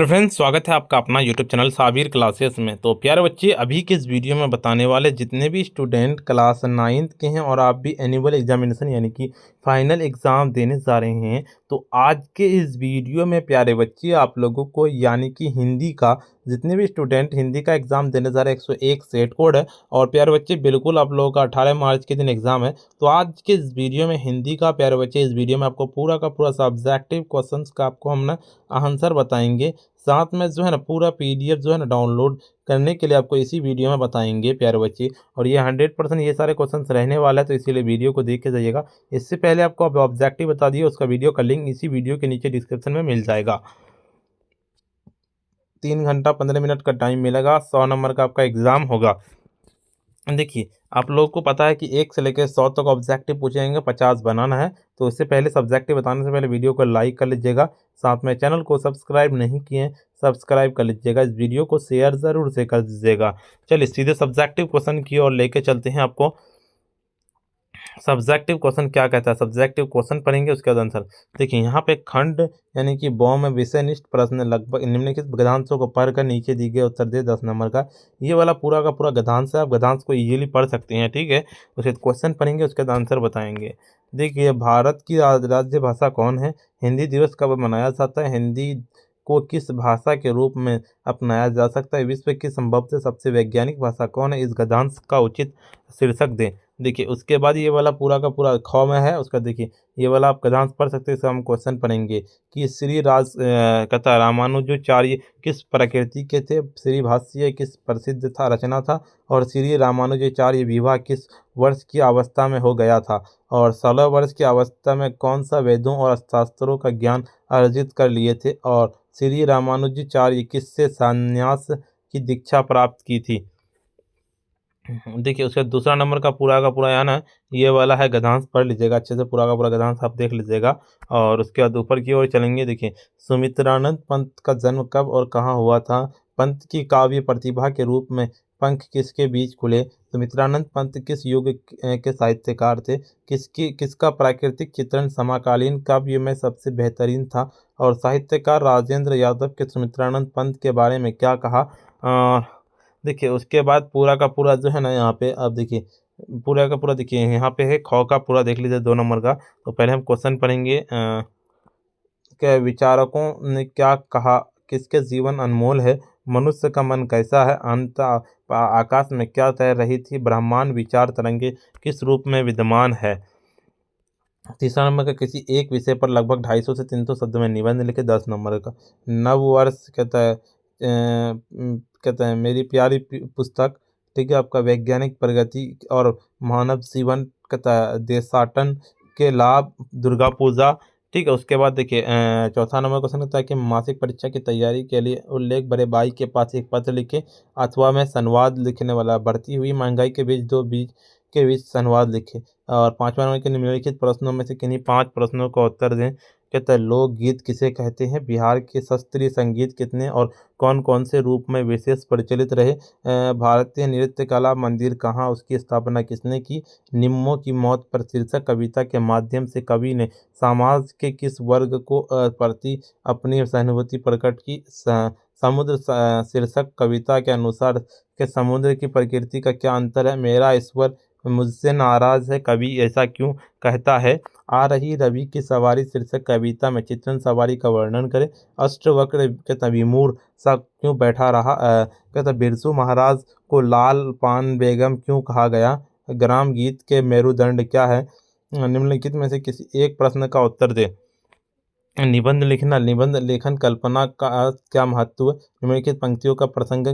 तो फ्रेंड्स, स्वागत है आपका अपना यूट्यूब चैनल साबिर क्लासेस में। तो प्यारे बच्चे, अभी के इस वीडियो में बताने वाले जितने भी स्टूडेंट क्लास 9th के हैं और आप भी एनुअल एग्जामिनेशन यानी कि फाइनल एग्ज़ाम देने जा रहे हैं, तो आज के इस वीडियो में प्यारे बच्चे आप लोगों को यानी कि हिंदी का जितने भी स्टूडेंट हिंदी का एग्ज़ाम देने जा रहे हैं 101 सेट कोड है। और प्यारे बच्चे, बिल्कुल आप लोगों का 18 मार्च के दिन एग्ज़ाम है। तो आज के इस वीडियो में हिंदी का प्यारे बच्चे, इस वीडियो में आपको पूरा का पूरा सब्जेक्टिव क्वेश्चंस का आपको हम ना आंसर बताएंगे। साथ में जो है ना पूरा पीडीएफ जो है ना डाउनलोड करने के लिए आपको इसी वीडियो में बताएंगे प्यारे बच्चे। और ये 100% ये सारे क्वेश्चंस रहने वाला है, तो इसीलिए वीडियो को देख के जाइएगा। इससे पहले आपको अब ऑब्जेक्टिव बता दिए, उसका वीडियो का लिंक इसी वीडियो के नीचे डिस्क्रिप्शन में मिल जाएगा। 3 घंटा 15 मिनट का टाइम मिलेगा, 100 नंबर का आपका एग्ज़ाम होगा। देखिए, आप लोगों को पता है कि 1 से लेकर 100 तक ऑब्जेक्टिव पूछे जाएंगे, 50 बनाना है। तो इससे पहले सब्जेक्टिव बताने से पहले वीडियो को लाइक कर लीजिएगा। साथ में चैनल को सब्सक्राइब नहीं किए सब्सक्राइब कर लीजिएगा। इस वीडियो को शेयर ज़रूर से कर दीजिएगा। चलिए सीधे सब्जेक्टिव क्वेश्चन की ओर लेके चलते हैं आपको। सब्जेक्टिव क्वेश्चन क्या कहता है, सब्जेक्टिव क्वेश्चन पढ़ेंगे, उसके बाद आंसर। देखिए, यहाँ पे खंड यानी कि बौ में विषयनिष्ठ प्रश्न लगभग निम्नलिखित गद्यांशों को पढ़कर नीचे दिए गए उत्तर दे 10 नंबर का। ये वाला पूरा का पूरा गद्यांश है, आप गद्यांश को इजीली पढ़ सकते हैं, ठीक है। उसके क्वेश्चन पढ़ेंगे, उसके बाद आंसर बताएंगे। देखिए, भारत की राज्य भाषा कौन है? हिंदी दिवस कब मनाया जाता है? हिंदी को किस भाषा के रूप में अपनाया जा सकता है? विश्व की संभवतः सबसे वैज्ञानिक भाषा कौन है? इस गद्यांश का उचित शीर्षक दें। देखिए, उसके बाद ये वाला पूरा का पूरा ख में है, उसका देखिए ये वाला आप गद्यांश पढ़ सकते हैं। इसका हम क्वेश्चन पढ़ेंगे कि श्री कहता रामानुजाचार्य किस प्रकृति के थे? श्री भाष्य किस प्रसिद्ध था रचना था? और श्री रामानुजाचार्य विवाह किस वर्ष की अवस्था में हो गया था? और 16 वर्ष की अवस्था में कौन सा वेदों और शास्त्रों का ज्ञान अर्जित कर लिए थे? और श्री रामानुजाचार्य किससे संन्यास की दीक्षा प्राप्त की थी? देखिए, उसका दूसरा नंबर का पूरा है ना, ये वाला है गद्यांश पढ़ लीजिएगा अच्छे से, पूरा का पूरा गद्यांश आप देख लीजिएगा। और उसके बाद ऊपर की ओर चलेंगे। देखिए, सुमित्रानंद पंत का जन्म कब और कहाँ हुआ था? पंत की काव्य प्रतिभा के रूप में पंख किसके बीच खुले? सुमित्रानंद पंत किस युग के साहित्यकार थे? किसका प्राकृतिक चित्रण समकालीन काव्य में सबसे बेहतरीन था? और साहित्यकार राजेंद्र यादव के सुमित्रानंद पंत के बारे में क्या कहा? देखिए, उसके बाद पूरा का पूरा जो है ना, यहाँ पे अब देखिए पूरा का पूरा देखिए यहाँ पे है ख का पूरा देख लीजिए 2 नंबर का। तो पहले हम क्वेश्चन पढ़ेंगे। के विचारकों ने क्या कहा? किसके जीवन अनमोल है? मनुष्य का मन कैसा है? आकाश में क्या तैर रही थी? ब्रह्मांड विचार तरंगे किस रूप में विद्यमान है? तीसरा नंबर का किसी एक विषय पर लगभग 250 से 300 शब्द में निबंध लिखे 10 नंबर का। नव वर्ष कहता है कहता है मेरी प्यारी पुस्तक, ठीक है। आपका वैज्ञानिक प्रगति और मानव जीवन कहता है देशाटन के लाभ, दुर्गा पूजा, ठीक है। उसके बाद देखिए चौथा नंबर क्वेश्चन कहता है कि मासिक परीक्षा की तैयारी के लिए उल्लेख बड़े भाई के पास एक पत्र लिखे अथवा में संवाद लिखने वाला। बढ़ती हुई महंगाई के बीच के बीच संवाद लिखे। और पांचवा नंबर के निम्नलिखित प्रश्नों में से किन्हीं 5 प्रश्नों का उत्तर दें। कहता है लोकगीत किसे कहते हैं? बिहार के शास्त्रीय संगीत कितने और कौन कौन से रूप में विशेष प्रचलित रहे? भारतीय नृत्य कला मंदिर कहाँ, उसकी स्थापना किसने की? निम्मों की मौत पर शीर्षक कविता के माध्यम से कवि ने समाज के किस वर्ग को प्रति अपनी सहानुभूति प्रकट की? समुद्र शीर्षक कविता के अनुसार के समुद्र की प्रकृति का क्या अंतर है? मेरा ईश्वर मुझसे नाराज है, कवि ऐसा क्यों कहता है? आ रही रवि की सवारी शीर्षक कविता में चित्रण सवारी का वर्णन करें। अष्टवक्र कहता विमूढ़ सा क्यों बैठा रहा? कहता बिरजू महाराज को लाल पान बेगम क्यों कहा गया? ग्राम गीत के मेरुदंड क्या है? निम्नलिखित में से किसी एक प्रश्न का उत्तर दे। निबंध लिखना, निबंध लेखन कल्पना का क्या महत्व है? निम्नलिखित पंक्तियों का प्रसंग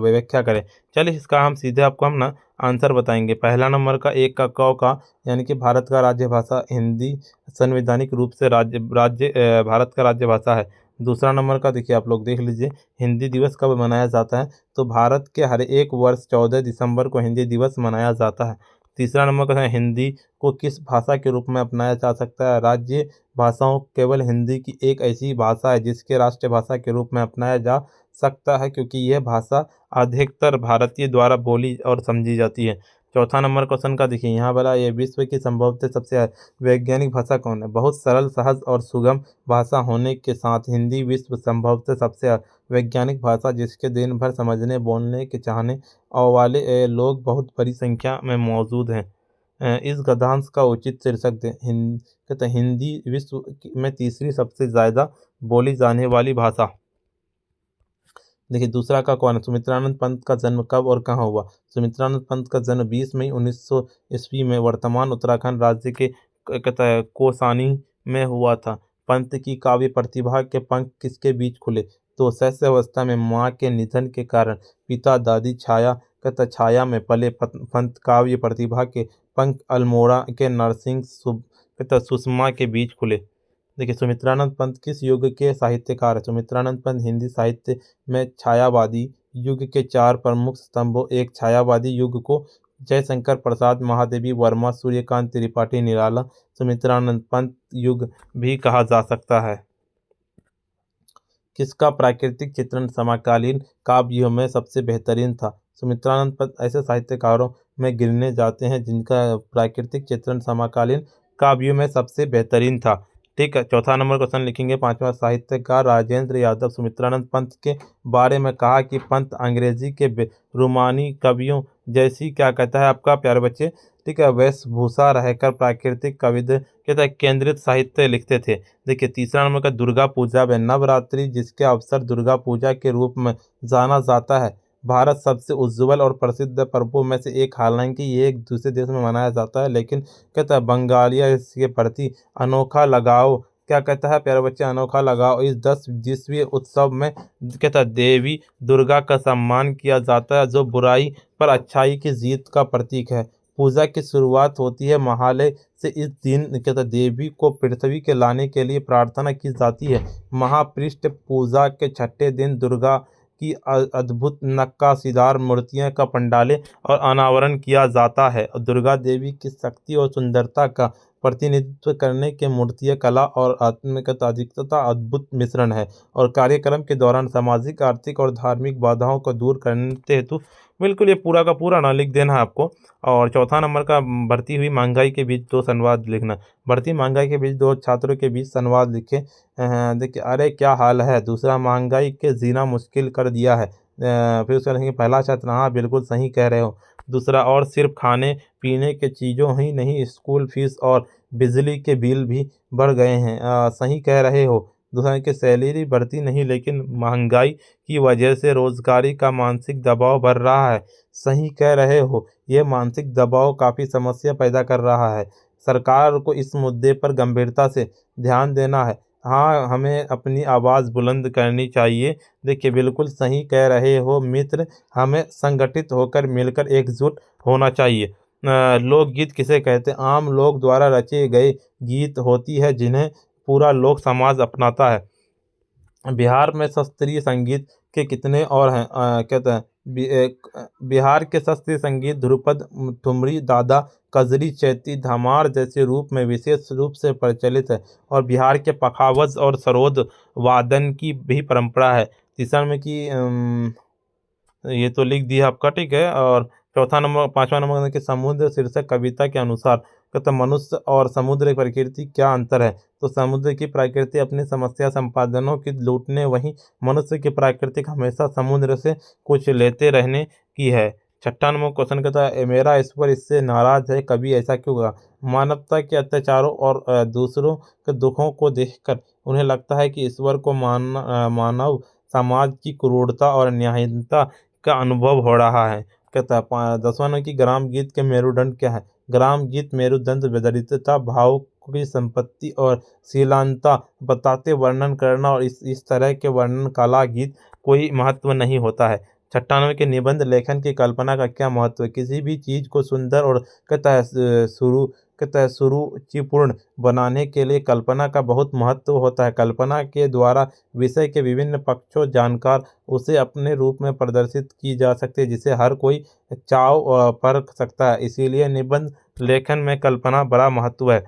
व्याख्या करें। चलिए इसका हम सीधे आपको हम ना आंसर बताएंगे। पहला नंबर का एक का क का यानी कि भारत का राज्य भाषा हिंदी संवैधानिक रूप से भारत का राज्य भाषा है। दूसरा नंबर का देखिए आप लोग देख लीजिए, हिंदी दिवस कब मनाया जाता है? तो भारत के हर एक वर्ष 14 दिसंबर को हिंदी दिवस मनाया जाता है। तीसरा नंबर का है हिंदी को किस भाषा के रूप में अपनाया जा सकता है? राज्य भाषाओं केवल हिंदी की एक ऐसी भाषा है जिसके राष्ट्रीय भाषा के रूप में अपनाया जा सकता है, क्योंकि यह भाषा अधिकतर भारतीय द्वारा बोली और समझी जाती है। चौथा नंबर क्वेश्चन का देखिए यहाँ वाला, ये विश्व की संभवतः सबसे वैज्ञानिक भाषा कौन है? बहुत सरल, सहज और सुगम भाषा होने के साथ हिंदी विश्व संभवतः सबसे वैज्ञानिक भाषा, जिसके दिन भर समझने बोलने के चाहने और वाले लोग बहुत बड़ी संख्या में मौजूद हैं। इस गद्यांश का उचित शीर्षक दें। कहते हैं हिंदी विश्व में तीसरी सबसे ज़्यादा बोली जाने वाली भाषा। देखिए दूसरा का कौन है? सुमित्रानंद पंत का जन्म कब और कहाँ हुआ? सुमित्रानंद पंत का जन्म 20 मई 1900 ईस्वी में वर्तमान उत्तराखंड राज्य के कहता है कौसानी में हुआ था। पंत की काव्य प्रतिभा के पंख किसके बीच खुले? तो शैशव अवस्था में माँ के निधन के कारण पिता दादी छाया में पले। पंत काव्य प्रतिभा के पंख अल्मोड़ा के नरसिंह सुषमा के बीच खुले। देखिए सुमित्रानंद पंत किस युग के साहित्यकार है? सुमित्रानंद पंत हिंदी साहित्य में छायावादी युग के 4 प्रमुख स्तंभों एक छायावादी युग को जयशंकर प्रसाद, महादेवी वर्मा, सूर्यकांत त्रिपाठी, निराला सुमित्रानंद पंत युग भी कहा जा सकता है। किसका प्राकृतिक चित्रण समकालीन काव्यों में सबसे बेहतरीन था? सुमित्रानंद पंत ऐसे साहित्यकारों में गिनने जाते हैं जिनका प्राकृतिक चित्रण समकालीन काव्यों में सबसे बेहतरीन था। ठीक है, चौथा नंबर क्वेश्चन लिखेंगे। पांचवा, साहित्यकार राजेंद्र यादव सुमित्रानंद पंत के बारे में कहा कि पंत अंग्रेजी के रूमानी कवियों जैसी क्या कहता है आपका प्यारे बच्चे? ठीक है, वेशभूषा रहकर प्राकृतिक कविता कहता है केंद्रित साहित्य लिखते थे। देखिए तीसरा नंबर का, दुर्गा पूजा व नवरात्रि जिसके अवसर दुर्गा पूजा के रूप में जाना जाता है, भारत सबसे उज्ज्वल और प्रसिद्ध पर्वों में से एक। हालांकि ये एक दूसरे देश में मनाया जाता है, लेकिन कहता है बंगालिया इसके प्रति अनोखा लगाव क्या कहता है प्यारे बच्चे? अनोखा लगाव। इस 10-20वीं उत्सव में कहता है देवी दुर्गा का सम्मान किया जाता है, जो बुराई पर अच्छाई की जीत का प्रतीक है। पूजा की शुरुआत होती है महालय से। इस दिन कहता है देवी को पृथ्वी के लाने के लिए प्रार्थना की जाती है। महापृष्ठ पूजा के छठे दिन दुर्गा की अद्भुत नक्काशीदार मूर्तियां का पंडाले और अनावरण किया जाता है। दुर्गा देवी की शक्ति और सुंदरता का प्रतिनिधित्व करने के मूर्तियां कला और आध्यात्मिकता अद्भुत मिश्रण है। और कार्यक्रम के दौरान सामाजिक, आर्थिक और धार्मिक बाधाओं को दूर करने हेतु बिल्कुल ये पूरा का पूरा ना लिख देना है आपको। और चौथा नंबर का, बढ़ती हुई महंगाई के बीच 2 संवाद लिखना। बढ़ती महंगाई के बीच 2 छात्रों के बीच संवाद लिखे। देखिए, अरे क्या हाल है। दूसरा, महंगाई के जीना मुश्किल कर दिया है। फिर उसका लिखेंगे, पहला छात्र, हाँ बिल्कुल सही कह रहे हो। दूसरा, और सिर्फ खाने पीने के चीज़ों ही नहीं, स्कूल फीस और बिजली के बिल भी बढ़ गए हैं। सही कह रहे हो। दूसरा कि सैलरी बढ़ती नहीं, लेकिन महंगाई की वजह से रोजगारी का मानसिक दबाव बढ़ रहा है। सही कह रहे हो। यह मानसिक दबाव काफ़ी समस्या पैदा कर रहा है। सरकार को इस मुद्दे पर गंभीरता से ध्यान देना है। हाँ, हमें अपनी आवाज़ बुलंद करनी चाहिए। देखिए बिल्कुल सही कह रहे हो मित्र, हमें संगठित होकर मिलकर एकजुट होना चाहिए। लोकगीत किसे कहते हैं? आम लोग द्वारा रचे गए गीत होती है जिन्हें पूरा लोक समाज अपनाता है। बिहार में शास्त्रीय संगीत के कितने और हैं? कहते हैं बिहार के शास्त्रीय संगीत ध्रुपद, ठुमरी, दादा, कजरी, चैती, धमार जैसे रूप में विशेष रूप से प्रचलित है। और बिहार के पखावज और सरोद वादन की भी परंपरा है। तीसरा में कि ये तो लिख दिया आपका, ठीक है। और चौथा नंबर, पांचवा नंबर कि समुद्र शीर्षक कविता के अनुसार कहते मनुष्य और समुद्र की प्रकृति क्या अंतर है? तो समुद्र की प्रकृति अपनी समस्या संपादनों की लूटने, वहीं मनुष्य की प्रकृति हमेशा समुद्र से कुछ लेते रहने की है। छठा नंबर क्वेश्चन कहता है, मेरा ईश्वर इससे नाराज है, कभी ऐसा क्यों हुआ? मानवता के अत्याचारों और दूसरों के दुखों को देखकर उन्हें लगता है कि ईश्वर को मानव समाज की क्रूरता और न्यायहीनता का अनुभव हो रहा है। कहता है 10वां नंबर की ग्राम गीत के मेरुदंड क्या है? ग्राम गीत मेरुदंड दरिद्रता, भाव की संपत्ति और शीलानता बताते वर्णन करना, और इस तरह के वर्णन कला गीत कोई महत्व नहीं होता है। 96 के निबंध लेखन की कल्पना का क्या महत्व है? किसी भी चीज़ को सुंदर और कहता है सुरुचिपूर्ण बनाने के लिए कल्पना का बहुत महत्व होता है। कल्पना के द्वारा विषय के विभिन्न पक्षों जानकर उसे अपने रूप में प्रदर्शित की जा सकती है, जिसे हर कोई चाव परख सकता है। इसीलिए निबंध लेखन में कल्पना बड़ा महत्व है।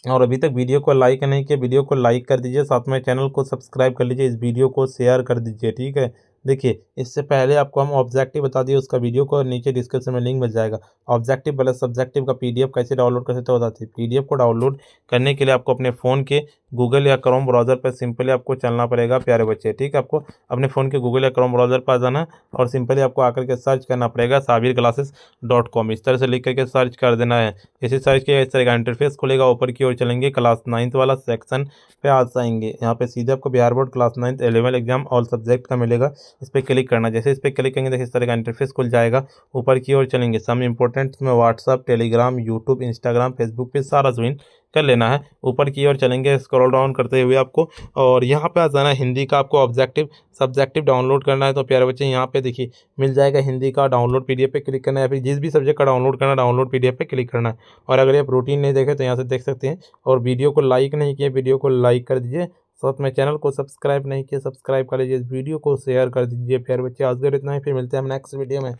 और अभी तक वीडियो को लाइक नहीं किया, वीडियो को लाइक कर दीजिए, साथ में चैनल को सब्सक्राइब कर लीजिए, इस वीडियो को शेयर कर दीजिए, ठीक है। देखिए, इससे पहले आपको हम ऑब्जेक्टिव बता दिए, उसका वीडियो को नीचे डिस्क्रिप्शन में लिंक मिल जाएगा। ऑब्जेक्टिव प्लस सब्जेक्टिव का पीडीएफ कैसे डाउनलोड कर सकते हो बताते हैं। पीडीएफ को डाउनलोड करने के लिए आपको अपने फ़ोन के गूगल या क्रोम ब्राउज़र पर सिंपली आपको चलना पड़ेगा प्यारे बच्चे, ठीक है? आपको अपने फ़ोन के गूगल या क्रोम ब्राउज़र पर आ जाना है और सिंपली आपको आकर के सर्च करना पड़ेगा sabirclasses.com, इस तरह से लिख करके सर्च कर देना है। जैसे सर्च किया इस तरह का इंटरफेस खुलेगा, ऊपर की ओर चलेंगे, क्लास 9th वाला सेक्शन पे आ जाएँगे। यहाँ पे सीधे आपको Bihar board class 9th A-level exam all subject का मिलेगा, इस पे क्लिक करना है। जैसे इस पे क्लिक करेंगे देखिए इस तरह का इंटरफेस खुल जाएगा। ऊपर की ओर चलेंगे, सम इम्पोर्टेंट में WhatsApp, Telegram, YouTube, Instagram, Facebook पे सारा ज्वाइन कर लेना है। ऊपर की ओर चलेंगे स्क्रॉल डाउन करते हुए आपको, और यहाँ पे आ जाना है हिंदी का। आपको ऑब्जेक्टिव सब्जेक्टिव डाउनलोड करना है तो प्यारे बच्चे यहाँ पे देखिए मिल जाएगा हिंदी का डाउनलोड पीडीएफ पे क्लिक करना है, या फिर जिस भी सब्जेक्ट का डाउनलोड करना है डाउनलोड पीडीएफ पे क्लिक करना है। और अगर आप रूटीन नहीं देखे तो यहाँ से देख सकते हैं। और वीडियो को लाइक नहीं किया, वीडियो को लाइक कर दीजिए। साथ में चैनल को सब्सक्राइब नहीं किया, सब्सक्राइब कर लीजिए। इस वीडियो को शेयर कर दीजिए प्यारे बच्चे। आज के लिए इतना ही, फिर मिलते हैं हम नेक्स्ट वीडियो में।